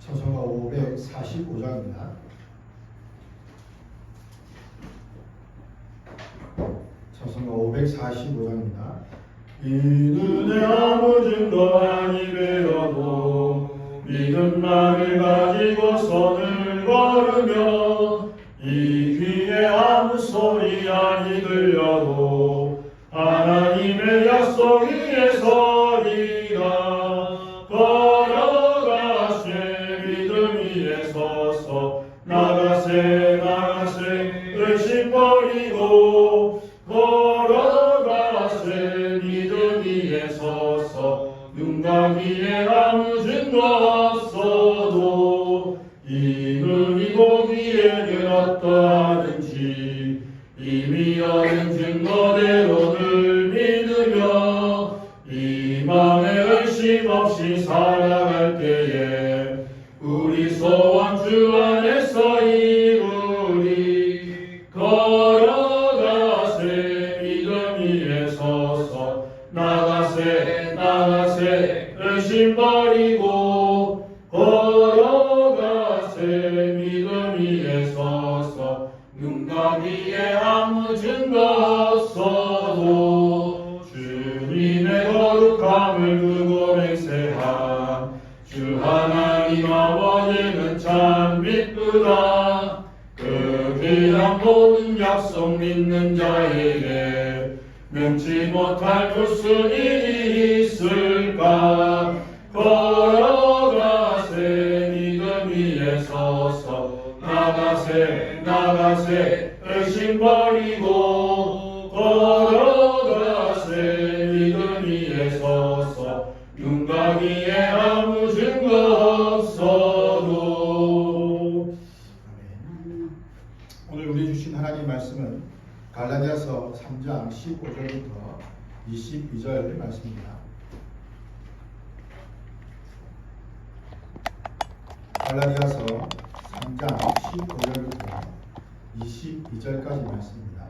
처서가 545장입니다. 처서가 545장입니다. 이는 내 아무 증거 아니 되어도 믿음만을 가지고 선을 걸으며 이 귀에 아무 소리 아니 들려도 하나님의 약속 위에 서리라. 걸어가세 믿음 위에 서서 나가세 나가세 의심 버리고 걸어가세 믿음 위에 서서 눈과 귀에 아무 증거 없어도 이는 보기에는 어떠하든지 이미 얻은 증거대로를 믿으며 이만의 의심 없이 살아갈 때에 우리 소원 주 안에서 이루리. 걸어가세 믿음 위에 서서 나가세 나가세 의심 버리고 걸어가세 믿음 위에 서서 눈과 귀에 아무 증거 없어도 주님의 거룩함을 두고 맹세한 주 하나님 아버지는 참 믿구나. 그 귀한 모든 약속 믿는 자에게 면치 못할 무슨 일이 있을까. 걸어가세 믿음 위에 서서 나가세 나가세 의심 버리고 걸어가세 믿음 위에 서서 눈과 귀에 아무 증거 없어도. 아멘. 오늘 우리 주신 하나님 말씀은 갈라디아서 3장 15절부터 22절 말씀입니다. 갈라디아서 3장 15절부터 22절까지 말씀입니다.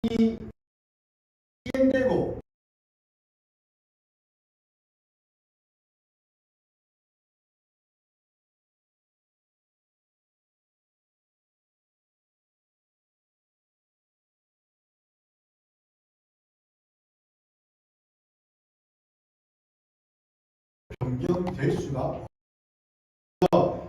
시행되고 변경될 수가 없어.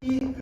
이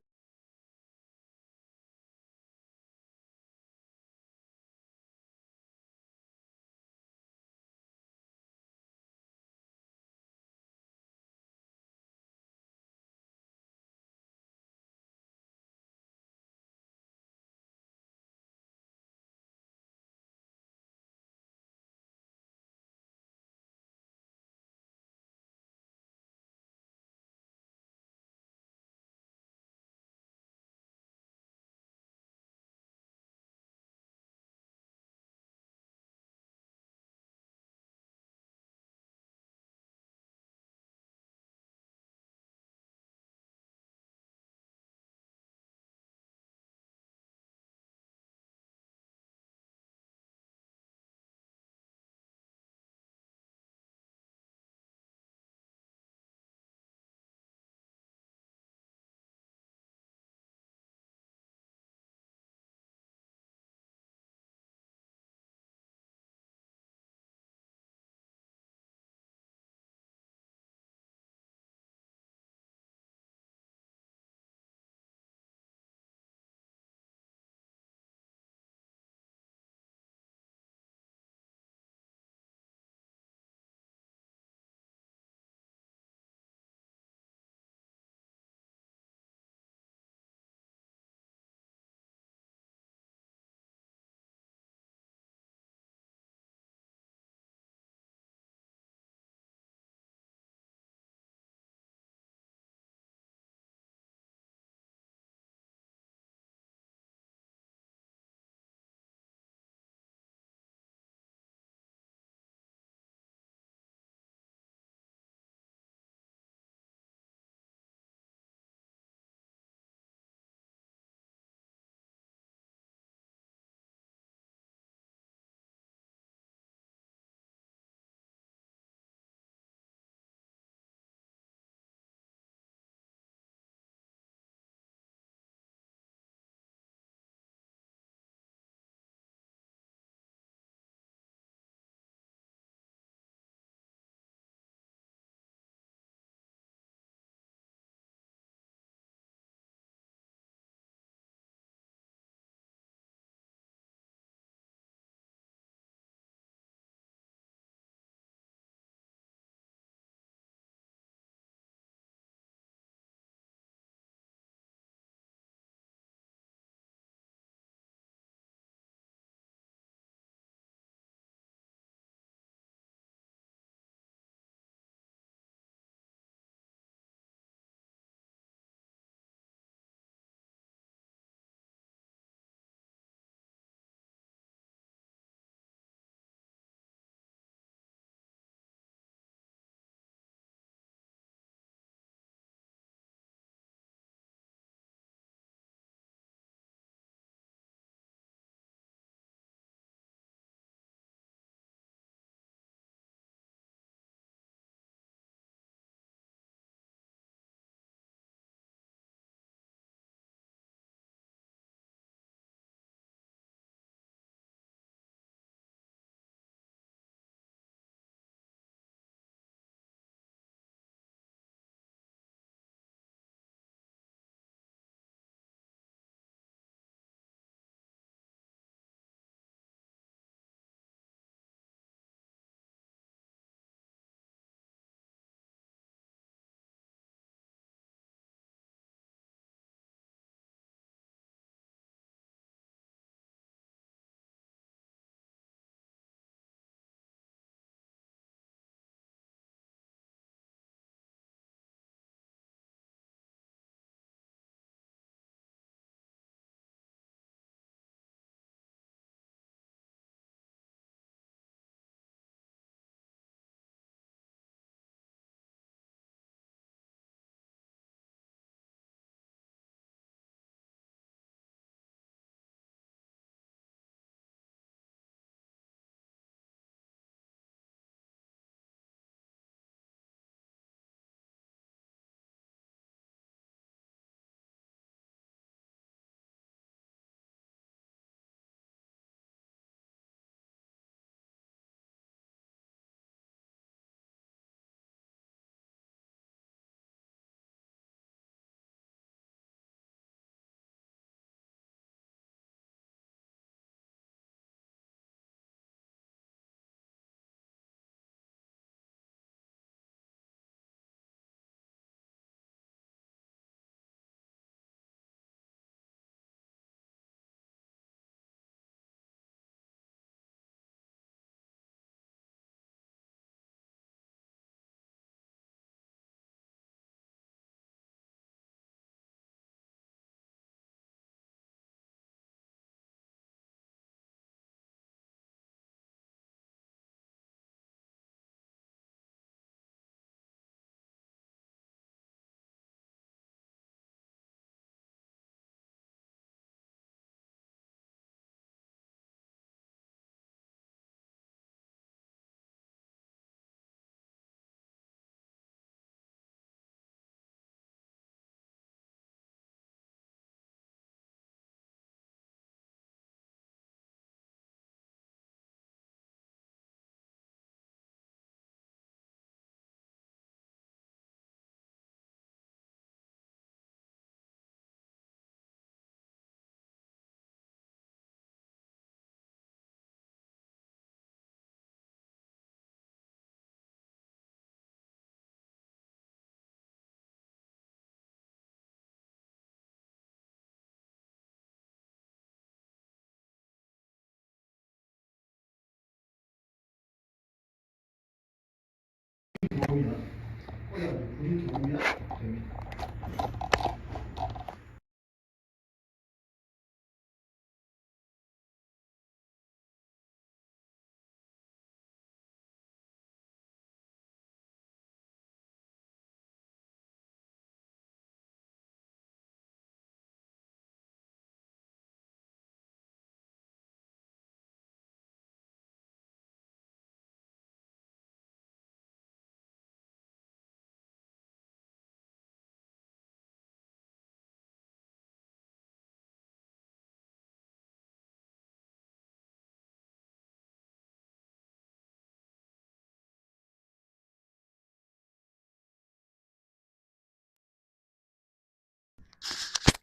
들어오면 불이 들어오면 됩니다.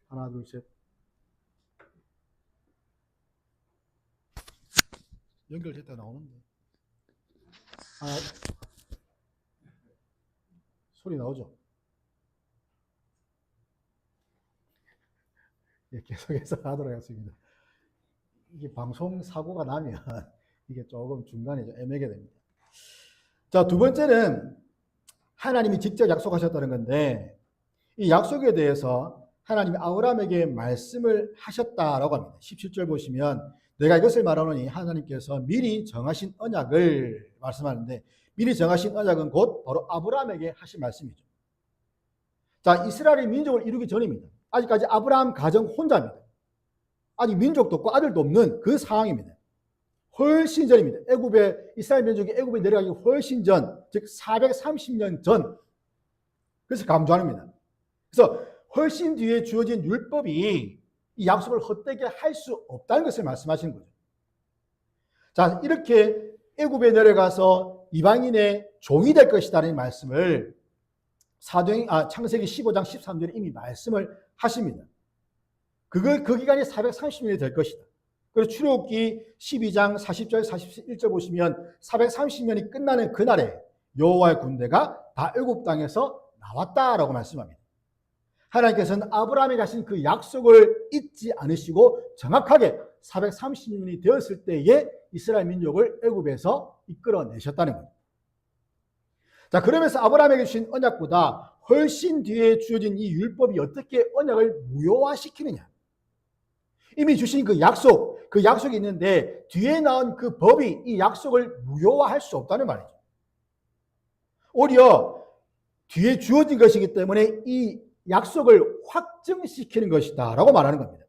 하나, 둘, 셋. 연결됐다 나오는데. 소리 나오죠? 예, 계속해서 하도록 하겠습니다. 이게 방송 사고가 나면 이게 조금 중간에 좀 애매하게 됩니다. 자, 두 번째는 하나님이 직접 약속하셨다는 건데, 이 약속에 대해서 하나님이 아브라함에게 말씀을 하셨다라고 합니다. 17절 보시면 내가 이것을 말하노니 하나님께서 미리 정하신 언약을 말씀하는데, 미리 정하신 언약은 곧 바로 아브라함에게 하신 말씀이죠. 자, 이스라엘이 민족을 이루기 전입니다. 아직까지 아브라함 가정 혼자입니다. 아직 민족도 없고 아들도 없는 그 상황입니다. 훨씬 전입니다. 이스라엘 민족이 애굽에 내려가기 훨씬 전, 즉 430년 전. 그래서 감주합니다. 그래서 훨씬 뒤에 주어진 율법이 이 약속을 헛되게 할 수 없다는 것을 말씀하시는 거죠. 자, 이렇게 애굽에 내려가서 이방인의 종이 될 것이라는 말씀을 창세기 15장 13절에 이미 말씀을 하십니다. 그 기간이 430년이 될 것이다. 그리고 출애굽기 12장 40절 41절 보시면 430년이 끝나는 그날에 여호와의 군대가 다 애굽 땅에서 나왔다라고 말씀합니다. 하나님께서는 아브라함에게 하신 그 약속을 잊지 않으시고 정확하게 430년이 되었을 때에 이스라엘 민족을 애굽에서 이끌어내셨다는 겁니다. 자, 그러면서 아브라함에게 주신 언약보다 훨씬 뒤에 주어진 이 율법이 어떻게 언약을 무효화시키느냐. 이미 주신 그 약속이 있는데 뒤에 나온 그 법이 이 약속을 무효화할 수 없다는 말이죠. 오히려 뒤에 주어진 것이기 때문에 이 약속을 확증시키는 것이다 라고 말하는 겁니다.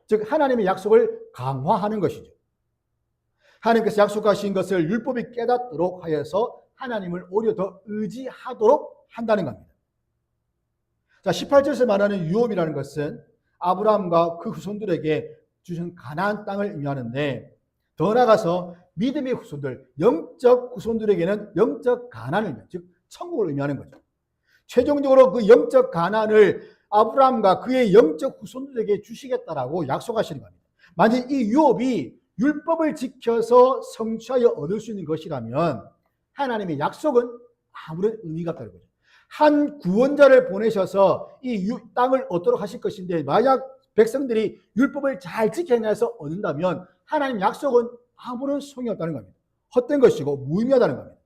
즉 하나님의 약속을 강화하는 것이죠. 하나님께서 약속하신 것을 율법이 깨닫도록 하여서 하나님을 오히려 더 의지하도록 한다는 겁니다. 자, 18절에서 말하는 유업이라는 것은 아브라함과 그 후손들에게 주신 가나안 땅을 의미하는데, 더 나아가서 믿음의 후손들, 영적 후손들에게는 영적 가나안을, 즉 천국을 의미하는 거죠. 최종적으로 그 영적 가나안을 아브라함과 그의 영적 후손들에게 주시겠다라고 약속하시는 겁니다. 만약 이 유업이 율법을 지켜서 성취하여 얻을 수 있는 것이라면 하나님의 약속은 아무런 의미가 없다는 거죠. 한 구원자를 보내셔서 이 땅을 얻도록 하실 것인데, 만약 백성들이 율법을 잘 지켜내서 얻는다면 하나님 약속은 아무런 소용이 없다는 겁니다. 헛된 것이고 무의미하다는 겁니다.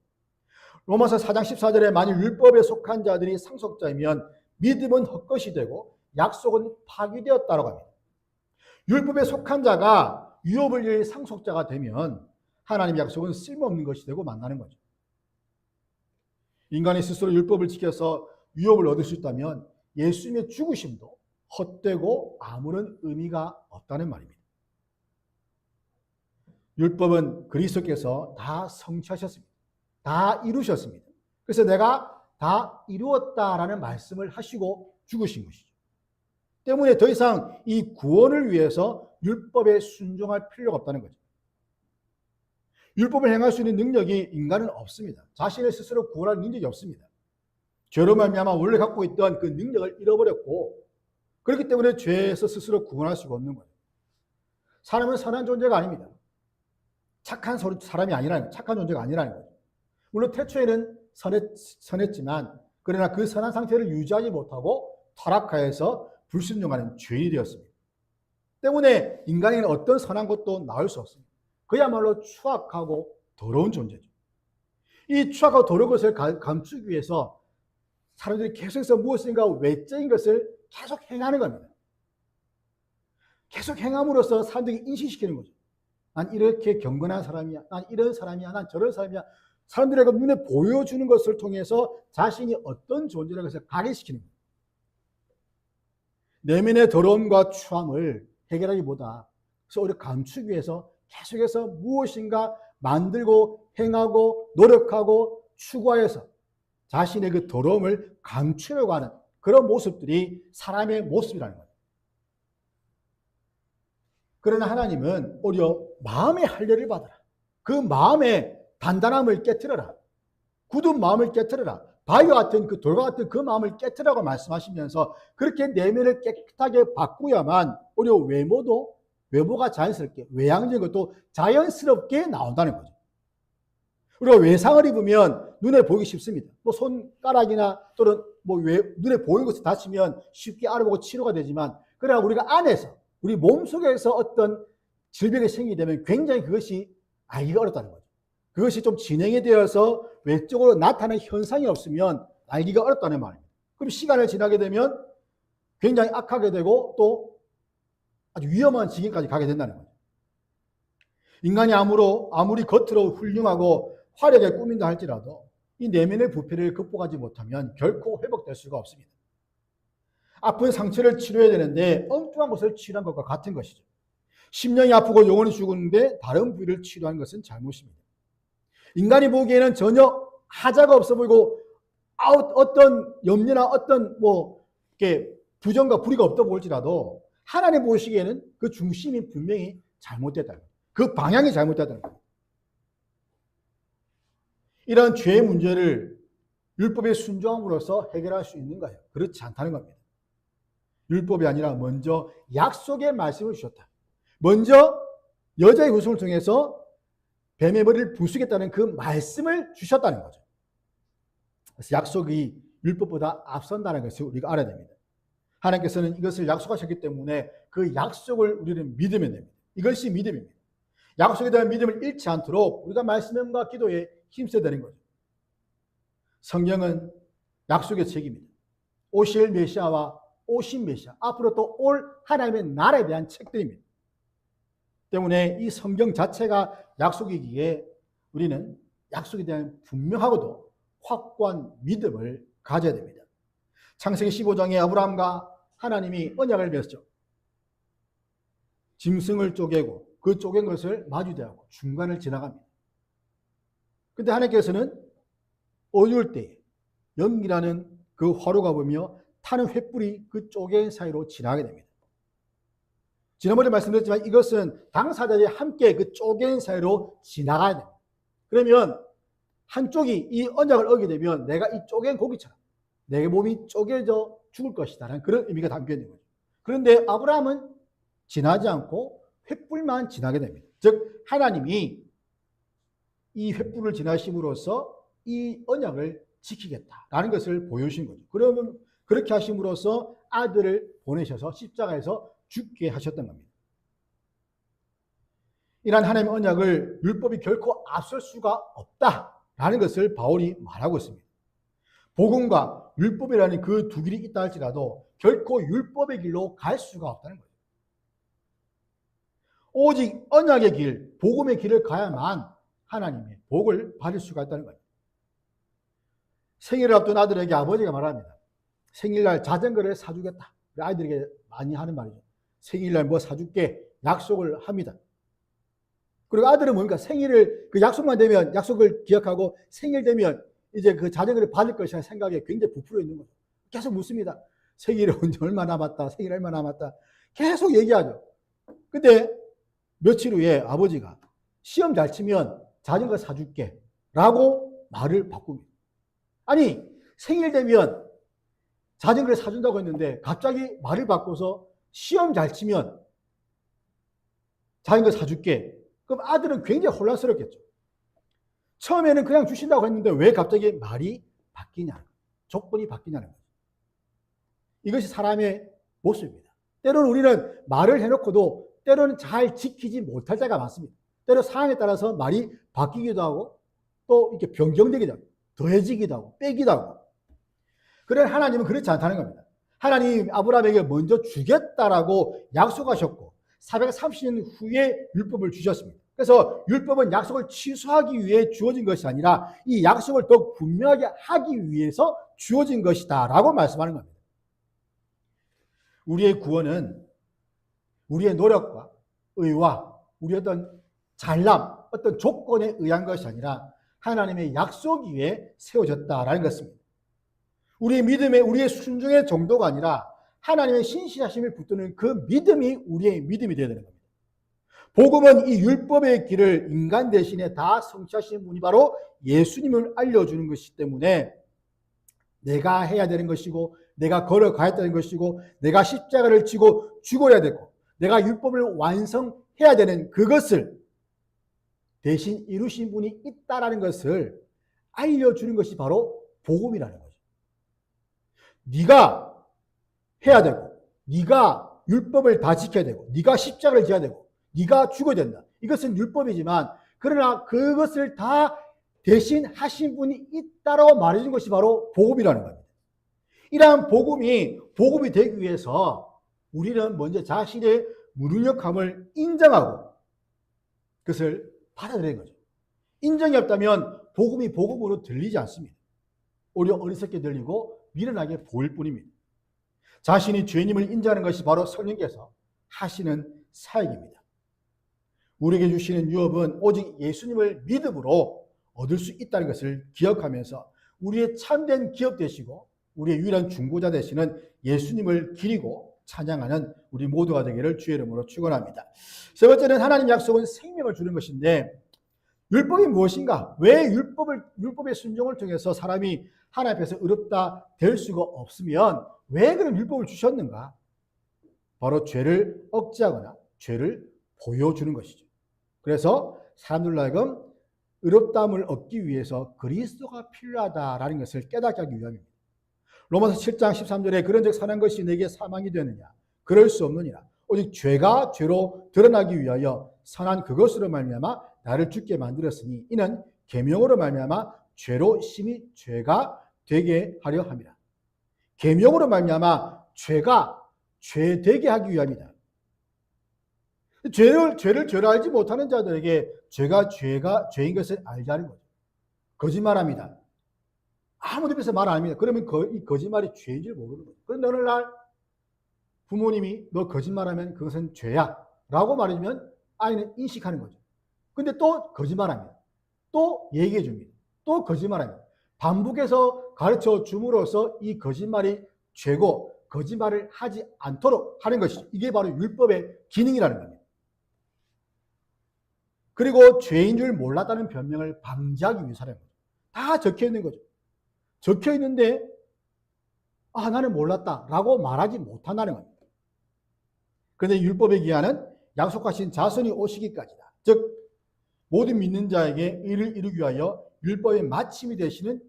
로마서 4장 14절에 만일 율법에 속한 자들이 상속자이면 믿음은 헛것이 되고 약속은 파기되었다고 합니다. 율법에 속한 자가 유업을 위해 상속자가 되면 하나님의 약속은 쓸모없는 것이 되고 만나는 거죠. 인간이 스스로 율법을 지켜서 유업을 얻을 수 있다면 예수님의 죽으심도 헛되고 아무런 의미가 없다는 말입니다. 율법은 그리스도께서 다 성취하셨습니다. 다 이루셨습니다. 그래서 내가 다 이루었다라는 말씀을 하시고 죽으신 것이죠. 때문에 더 이상 이 구원을 위해서 율법에 순종할 필요가 없다는 거죠. 율법을 행할 수 있는 능력이 인간은 없습니다. 자신을 스스로 구원할 능력이 없습니다. 죄로 말미암아 원래 갖고 있던 그 능력을 잃어버렸고, 그렇기 때문에 죄에서 스스로 구원할 수가 없는 거예요. 사람은 선한 존재가 아닙니다. 착한 사람이 아니라는 거예요. 착한 존재가 아니라는 거예요. 물론 태초에는 선했지만, 그러나 그 선한 상태를 유지하지 못하고 타락하여서 불순종하는 죄인이 되었습니다. 때문에 인간에게는 어떤 선한 것도 나올 수 없습니다. 그야말로 추악하고 더러운 존재죠. 이 추악하고 더러운 것을 감추기 위해서 사람들이 계속해서 무엇인가 외적인 것을 계속 행하는 겁니다. 계속 행함으로써 사람들이 인식시키는 거죠. 난 이렇게 경건한 사람이야. 난 이런 사람이야. 난 저런 사람이야. 사람들에게 눈에 보여주는 것을 통해서 자신이 어떤 존재라는 것을 각인시키는 거예요. 내면의 더러움과 추함을 해결하기보다 오히려 감추기 위해서 계속해서 무엇인가 만들고 행하고 노력하고 추구하여서 자신의 그 더러움을 감추려고 하는 그런 모습들이 사람의 모습이라는 거예요. 그러나 하나님은 오히려 마음의 할례를 받아라. 그 마음의 단단함을 깨트려라. 굳은 마음을 깨트려라. 바위와 같은 그 돌과 같은 그 마음을 깨트려라고 말씀하시면서 그렇게 내면을 깨끗하게 바꾸야만 오히려 외모가 자연스럽게 외향적인 것도 자연스럽게 나온다는 거죠. 우리가 외상을 입으면 눈에 보이기 쉽습니다. 뭐 손가락이나 또는 뭐 눈에 보이는 것을 다치면 쉽게 알아보고 치료가 되지만 그러나 우리가 안에서 우리 몸속에서 어떤 질병이 생기게 되면 굉장히 그것이 알기가 어렵다는 거죠. 그것이 좀 진행이 되어서 외적으로 나타나는 현상이 없으면 알기가 어렵다는 말입니다. 그럼 시간을 지나게 되면 굉장히 악하게 되고 또 아주 위험한 지경까지 가게 된다는 거죠. 인간이 아무리 겉으로 훌륭하고 화려하게 꾸민다 할지라도 이 내면의 부패를 극복하지 못하면 결코 회복될 수가 없습니다. 아픈 상처를 치료해야 되는데 엉뚱한 것을 치료한 것과 같은 것이죠. 심령이 아프고 영혼이 죽었는데 다른 부위를 치료하는 것은 잘못입니다. 인간이 보기에는 전혀 하자가 없어 보이고 어떤 염려나 어떤 이렇게 부정과 불의가 없다 보일지라도 하나님 보시기에는 그 중심이 분명히 잘못됐다는 거예요. 그 방향이 잘못됐다는 거예요. 이런 죄의 문제를 율법의 순종함으로써 해결할 수 있는가요? 그렇지 않다는 겁니다. 율법이 아니라 먼저 약속의 말씀을 주셨다. 먼저 여자의 후손을 통해서 뱀의 머리를 부수겠다는 그 말씀을 주셨다는 거죠. 그래서 약속이 율법보다 앞선다는 것을 우리가 알아야 됩니다. 하나님께서는 이것을 약속하셨기 때문에 그 약속을 우리는 믿으면 됩니다. 이것이 믿음입니다. 약속에 대한 믿음을 잃지 않도록 우리가 말씀과 기도에 힘써야 되는 거죠. 성경은 약속의 책입니다. 오실 메시아와 오신 메시아, 앞으로 또 올 하나님의 나라에 대한 책들입니다. 때문에 이 성경 자체가 약속이기에 우리는 약속에 대한 분명하고도 확고한 믿음을 가져야 됩니다. 창세기 15장에 아브라함과 하나님이 언약을 맺었죠. 짐승을 쪼개고 그 쪼갠 것을 마주대하고 중간을 지나갑니다. 근데 하나님께서는 어두울 때에 연기라는 그 화로가 보며 타는 횃불이 그 쪼갠 사이로 지나게 됩니다. 지난번에 말씀드렸지만 이것은 당사자들이 함께 그 쪼갠 사이로 지나가야 됩니다. 그러면 한쪽이 이 언약을 어기게 되면 내가 이 쪼갠 고기처럼 내 몸이 쪼개져 죽을 것이다라는 그런 의미가 담겨 있는 거죠. 그런데 아브라함은 지나지 않고 횃불만 지나게 됩니다. 즉 하나님이 이 횃불을 지나심으로써 이 언약을 지키겠다라는 것을 보여주신 거죠. 그러면 그렇게 하심으로써 아들을 보내셔서 십자가에서 죽게 하셨던 겁니다. 이러한 하나님의 언약을 율법이 결코 앞설 수가 없다라는 것을 바울이 말하고 있습니다. 복음과 율법이라는 그 두 길이 있다 할지라도 결코 율법의 길로 갈 수가 없다는 거예요. 오직 언약의 길, 복음의 길을 가야만 하나님의 복을 받을 수가 있다는 거예요. 생일을 앞둔 아들에게 아버지가 말합니다. 생일날 자전거를 사주겠다. 아이들에게 많이 하는 말이죠. 생일날 뭐 사줄게 약속을 합니다. 그리고 아들은 뭡니까? 생일을 그 약속만 되면 약속을 기억하고 생일 되면 이제 그 자전거를 받을 것이라는 생각에 굉장히 부풀어 있는 거죠. 계속 묻습니다. 생일이 언제 얼마 남았다. 생일 얼마 남았다. 계속 얘기하죠. 근데 며칠 후에 아버지가 시험 잘 치면 자전거 사줄게 라고 말을 바꿉니다. 아니 생일 되면 자전거를 사준다고 했는데 갑자기 말을 바꿔서 시험 잘 치면 자전거 사줄게. 그럼 아들은 굉장히 혼란스럽겠죠. 처음에는 그냥 주신다고 했는데 왜 갑자기 말이 바뀌냐는 거예요. 조건이 바뀌냐는 거예요. 이것이 사람의 모습입니다. 때로는 우리는 말을 해놓고도 때로는 잘 지키지 못할 때가 많습니다. 때로 상황에 따라서 말이 바뀌기도 하고 또 이렇게 변경되기도 하고 더해지기도 하고 빼기도 하고. 그러나 하나님은 그렇지 않다는 겁니다. 하나님 아브라함에게 먼저 주겠다라고 약속하셨고 430년 후에 율법을 주셨습니다. 그래서 율법은 약속을 취소하기 위해 주어진 것이 아니라 이 약속을 더욱 분명하게 하기 위해서 주어진 것이다 라고 말씀하는 겁니다. 우리의 구원은 우리의 노력과 의와 우리의 어떤 잘남, 어떤 조건에 의한 것이 아니라 하나님의 약속 위에 세워졌다라는 것입니다. 우리의 믿음의, 우리의 순종의 정도가 아니라 하나님의 신실하심을 붙드는 그 믿음이 우리의 믿음이 되어야 되는 겁니다. 복음은 이 율법의 길을 인간 대신에 다 성취하신 분이 바로 예수님을 알려주는 것이기 때문에 내가 해야 되는 것이고 내가 걸어가야 되는 것이고 내가 십자가를 지고 죽어야 되고 내가 율법을 완성해야 되는 그것을 대신 이루신 분이 있다라는 것을 알려주는 것이 바로 복음이라는 거죠. 네가 해야 되고 네가 율법을 다 지켜야 되고 네가 십자가를 지어야 되고 네가 죽어야 된다. 이것은 율법이지만 그러나 그것을 다 대신 하신 분이 있다라고 말해준 것이 바로 복음이라는 겁니다. 이러한 복음이 되기 위해서 우리는 먼저 자신의 무능력함을 인정하고 그것을 받아들이는 거죠. 인정이 없다면 복음이 복음으로 들리지 않습니다. 오히려 어리석게 들리고 미련하게 보일 뿐입니다. 자신이 죄인임을 인정하는 것이 바로 성령께서 하시는 사역입니다. 우리에게 주시는 유업은 오직 예수님을 믿음으로 얻을 수 있다는 것을 기억하면서 우리의 참된 기업 되시고 우리의 유일한 중보자 되시는 예수님을 기리고 찬양하는 우리 모두가 되기를 주의 이름으로 축원합니다. 세 번째는 하나님 약속은 생명을 주는 것인데 율법이 무엇인가? 왜 율법의 순종을 통해서 사람이 하나님 앞에서 의롭다 될 수가 없으면 왜 그런 율법을 주셨는가? 바로 죄를 억제하거나 죄를 보여주는 것이죠. 그래서 사람들로 하여금 의롭다함을 얻기 위해서 그리스도가 필요하다라는 것을 깨닫게 하기 위함입니다. 로마서 7장 13절에 그런즉 선한 것이 내게 사망이 되느냐? 그럴 수 없느니라. 오직 죄가 죄로 드러나기 위하여 선한 그것으로 말미암아 나를 죽게 만들었으니 이는 계명으로 말미암아 죄로 심히 죄가 되게 하려 함이라. 계명으로 말미암아 죄가 죄 되게 하기 위함이다. 죄를 알지 못하는 자들에게 죄가 죄인 것을 알게 하는 거죠. 거짓말합니다. 아무도 앞에서 말 안 합니다. 그러면 이 거짓말이 죄인 줄 모르는 거죠. 그런데 어느 날 부모님이 너 거짓말하면 그것은 죄야 라고 말해주면 아이는 인식하는 거죠. 근데 또 거짓말합니다. 또 얘기해 줍니다. 또 거짓말합니다. 반복해서 가르쳐 줌으로써 이 거짓말이 죄고 거짓말을 하지 않도록 하는 것이죠. 이게 바로 율법의 기능이라는 겁니다. 그리고 죄인 줄 몰랐다는 변명을 방지하기 위해서라는 거죠. 다 적혀 있는 거죠. 적혀 있는데 나는 몰랐다라고 말하지 못한다는 겁니다. 그런데 율법의 기한은 약속하신 자손이 오시기까지다. 즉 모든 믿는 자에게 의를 이루기 위하여 율법의 마침이 되시는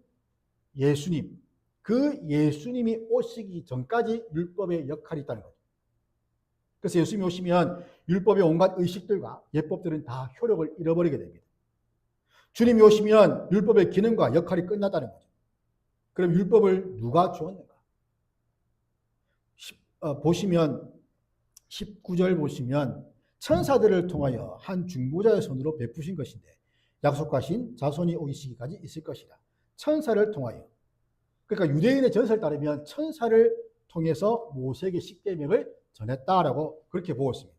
예수님, 그 예수님이 오시기 전까지 율법의 역할이 있다는 거죠. 그래서 예수님이 오시면 율법의 온갖 의식들과 예법들은 다 효력을 잃어버리게 됩니다. 주님이 오시면 율법의 기능과 역할이 끝났다는 거죠. 그럼 율법을 누가 주었는가? 보시면 19절 보시면 천사들을 통하여 한 중보자의 손으로 베푸신 것인데 약속하신 자손이 오시기까지 있을 것이다. 천사를 통하여. 그러니까 유대인의 전설에 따르면 천사를 통해서 모세에게 십계명을 전했다라고 그렇게 보고 있습니다.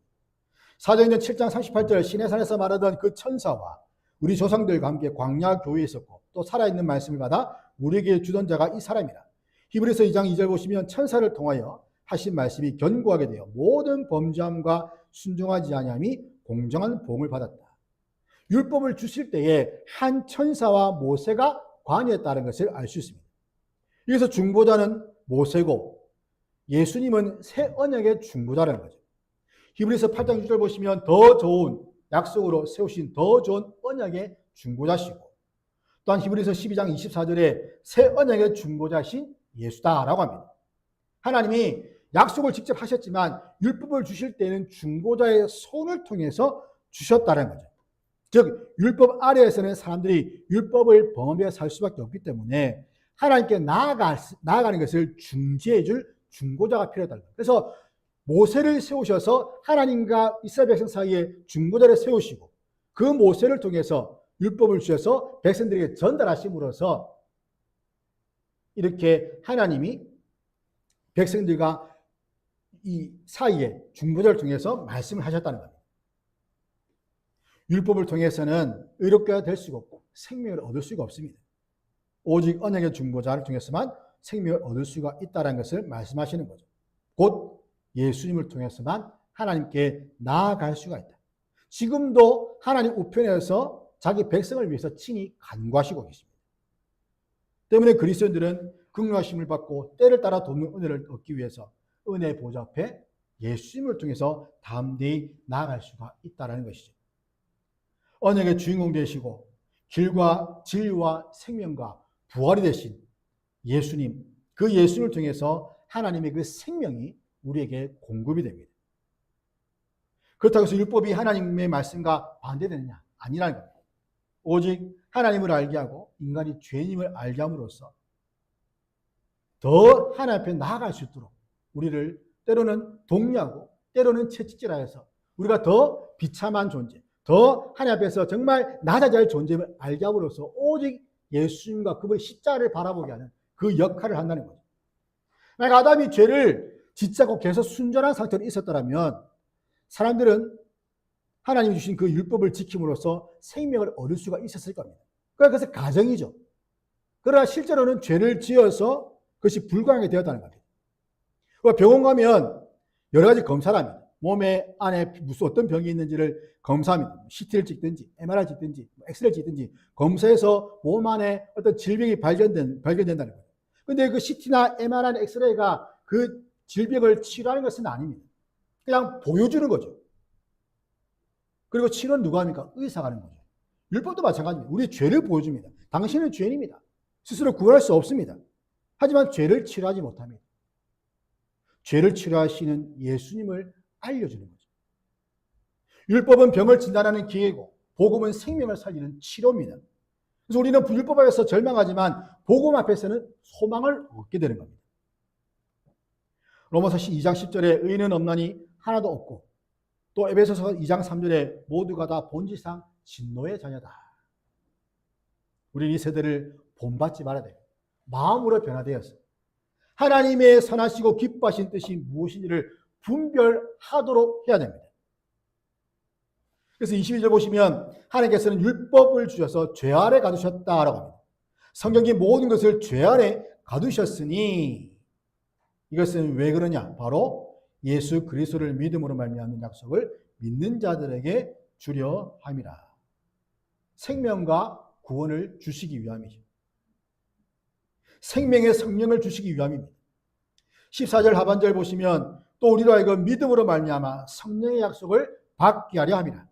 사도행전 7장 38절 시내산에서 말하던 그 천사와 우리 조상들과 함께 광야 교회에 있었고 또 살아있는 말씀을 받아 우리에게 주던 자가 이 사람이라. 히브리서 2장 2절 보시면 천사를 통하여 하신 말씀이 견고하게 되어 모든 범죄함과 순종하지 아니함이 공정한 보응을 받았다. 율법을 주실 때에 한 천사와 모세가 관여했다는 것을 알 수 있습니다. 여기서 중보자는 모세고 예수님은 새 언약의 중보자라는 거죠. 히브리서 8장 6절 보시면 더 좋은 약속으로 세우신 더 좋은 언약의 중보자시고 또한 히브리서 12장 24절에 새 언약의 중보자신 예수다라고 합니다. 하나님이 약속을 직접 하셨지만 율법을 주실 때는 중보자의 손을 통해서 주셨다는 거죠. 즉 율법 아래에서는 사람들이 율법을 범하며 살 수밖에 없기 때문에 하나님께 나아가는 것을 중지해 줄 중보자가 필요하다. 그래서 모세를 세우셔서 하나님과 이스라엘 백성 사이에 중보자를 세우시고 그 모세를 통해서 율법을 주셔서 백성들에게 전달하심으로써 이렇게 하나님이 백성들과 이 사이에 중보자를 통해서 말씀을 하셨다는 겁니다. 율법을 통해서는 의롭게 될 수가 없고 생명을 얻을 수가 없습니다. 오직 언약의 중보자를 통해서만 생명을 얻을 수가 있다는 것을 말씀하시는 거죠. 곧 예수님을 통해서만 하나님께 나아갈 수가 있다. 지금도 하나님 우편에서 자기 백성을 위해서 친히 간구하시고 계십니다. 때문에 그리스도인들은 긍휼하심을 받고 때를 따라 돕는 은혜를 얻기 위해서 은혜의 보좌 앞에 예수님을 통해서 담대히 나아갈 수가 있다는 것이죠. 언약의 주인공 되시고 길과 진리와 생명과 부활이 되신 예수님, 그 예수님을 통해서 하나님의 그 생명이 우리에게 공급이 됩니다. 그렇다고 해서 율법이 하나님의 말씀과 반대되느냐? 아니라는 겁니다. 오직 하나님을 알게 하고 인간이 죄인임을 알게 함으로써 더 하나님 앞에 나아갈 수 있도록 우리를 때로는 독려하고 때로는 채찍질하여서 우리가 더 비참한 존재, 더 하나님 앞에서 정말 낮아져야 할 존재임을 알게 함으로써 오직 예수님과 그분의 십자가를 바라보게 하는 그 역할을 한다는 거죠. 만약 아담이 죄를 짓지 않고 계속 순전한 상태로 있었더라면 사람들은 하나님이 주신 그 율법을 지킴으로써 생명을 얻을 수가 있었을 겁니다. 그러니까 그것은 가정이죠. 그러나 실제로는 죄를 지어서 그것이 불가능하게 되었다는 겁니다. 병원 가면 여러 가지 검사를 합니다. 몸에 안에 무슨 어떤 병이 있는지를 검사합니다. CT를 찍든지 MRI 찍든지 엑스레이를 찍든지 검사해서 몸 안에 어떤 질병이 발견된다는 거예요. 그런데 그 CT나 MRI, 엑스레이가 그 질병을 치료하는 것은 아닙니다. 그냥 보여주는 거죠. 그리고 치료는 누가 합니까? 의사가 하는 거죠. 율법도 마찬가지입니다. 우리 죄를 보여줍니다. 당신은 죄인입니다. 스스로 구원할 수 없습니다. 하지만 죄를 치료하지 못합니다. 죄를 치료하시는 예수님을 알려주는 거죠. 율법은 병을 진단하는 기계고 복음은 생명을 살리는 치료입니다. 그래서 우리는 율법 앞에서 절망하지만 복음 앞에서는 소망을 얻게 되는 겁니다. 로마서 2장 10절에 의인은 없나니 하나도 없고 또 에베소서 2장 3절에 모두가 다 본질상 진노의 자녀다. 우리는 이 세대를 본받지 말아야 돼요. 마음으로 변화되어서 하나님의 선하시고 기뻐하신 뜻이 무엇인지를 분별하도록 해야 됩니다. 그래서 22절 보시면 하나님께서는 율법을 주셔서 죄 아래 가두셨다라고 합니다. 성경의 모든 것을 죄 아래 가두셨으니 이것은 왜 그러냐? 바로 예수 그리스도를 믿음으로 말미암는 약속을 믿는 자들에게 주려 함이라. 생명과 구원을 주시기 위함이죠. 생명의 성령을 주시기 위함입니다. 14절 하반절 보시면 또 우리로 하여금 믿음으로 말미암아 성령의 약속을 받게 하려 함이라.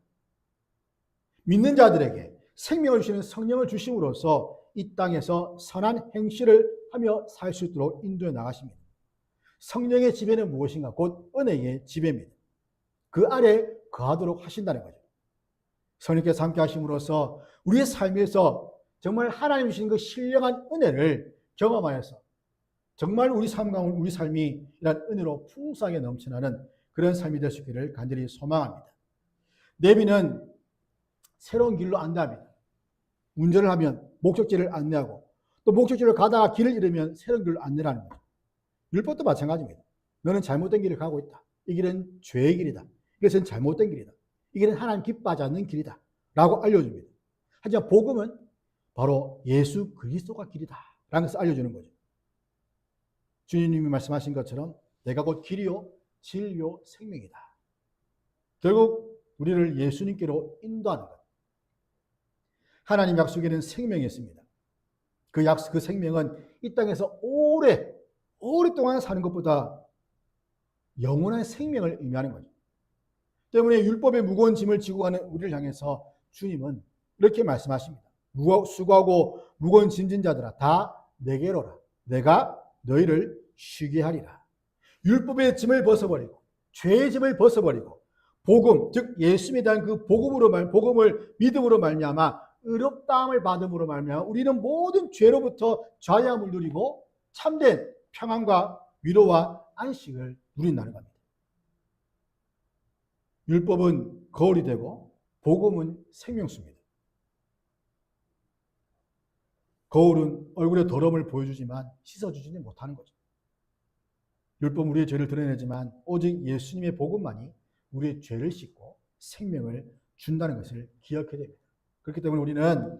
믿는 자들에게 생명을 주시는 성령을 주심으로써 이 땅에서 선한 행실을 하며 살 수 있도록 인도해 나가십니다. 성령의 지배는 무엇인가? 곧 은혜의 지배입니다. 그 아래 거하도록 하신다는 거죠. 성령께서 함께 하심으로써 우리의 삶에서 정말 하나님 주신 그 신령한 은혜를 경험하여서 정말 우리 삶이 이런 은혜로 풍성하게 넘쳐나는 그런 삶이 될 수 있기를 간절히 소망합니다. 내비는 새로운 길로 안내합니다. 운전을 하면 목적지를 안내하고 또 목적지를 가다가 길을 잃으면 새로운 길로 안내하는 거죠. 율법도 마찬가지입니다. 너는 잘못된 길을 가고 있다. 이 길은 죄의 길이다. 이것은 잘못된 길이다. 이 길은 하나님 기뻐하지 않는 길이다. 라고 알려줍니다. 하지만 복음은 바로 예수 그리스도가 길이다. 라는 것을 알려주는 거죠. 주님이 말씀하신 것처럼 내가 곧 길이요 진리요 생명이다. 결국 우리를 예수님께로 인도하는 것. 하나님 약속에는 생명이 있습니다. 그 생명은 이 땅에서 오랫동안 사는 것보다 영원한 생명을 의미하는 거죠. 때문에 율법의 무거운 짐을 지고 가는 우리를 향해서 주님은 이렇게 말씀하십니다. 수고하고 무거운 짐진 자들아 다 내게로 오라. 내가 너희를 쉬게 하리라. 율법의 짐을 벗어버리고 죄의 짐을 벗어버리고 복음, 즉 예수님에 대한 그 복음을 믿음으로 말미암아 의롭다함을 받음으로 말미암아 우리는 모든 죄로부터 자유함을 누리고 참된 평안과 위로와 안식을 누린다는 겁니다. 율법은 거울이 되고 복음은 생명수입니다. 거울은 얼굴의 더러움을 보여주지만 씻어주지는 못하는 거죠. 율법은 우리의 죄를 드러내지만 오직 예수님의 복음만이 우리의 죄를 씻고 생명을 준다는 것을 기억해야 됩니다. 그렇기 때문에 우리는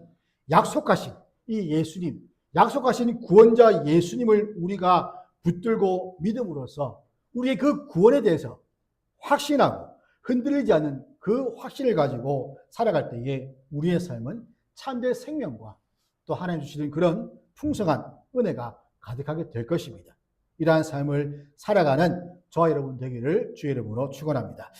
약속하신 이 예수님, 약속하신 구원자 예수님을 우리가 붙들고 믿음으로써 우리의 그 구원에 대해서 확신하고 흔들리지 않는 그 확신을 가지고 살아갈 때에 우리의 삶은 참된 생명과 또 하나님 주시는 그런 풍성한 은혜가 가득하게 될 것입니다. 이러한 삶을 살아가는 저와 여러분 되기를 주의 이름으로 축원합니다.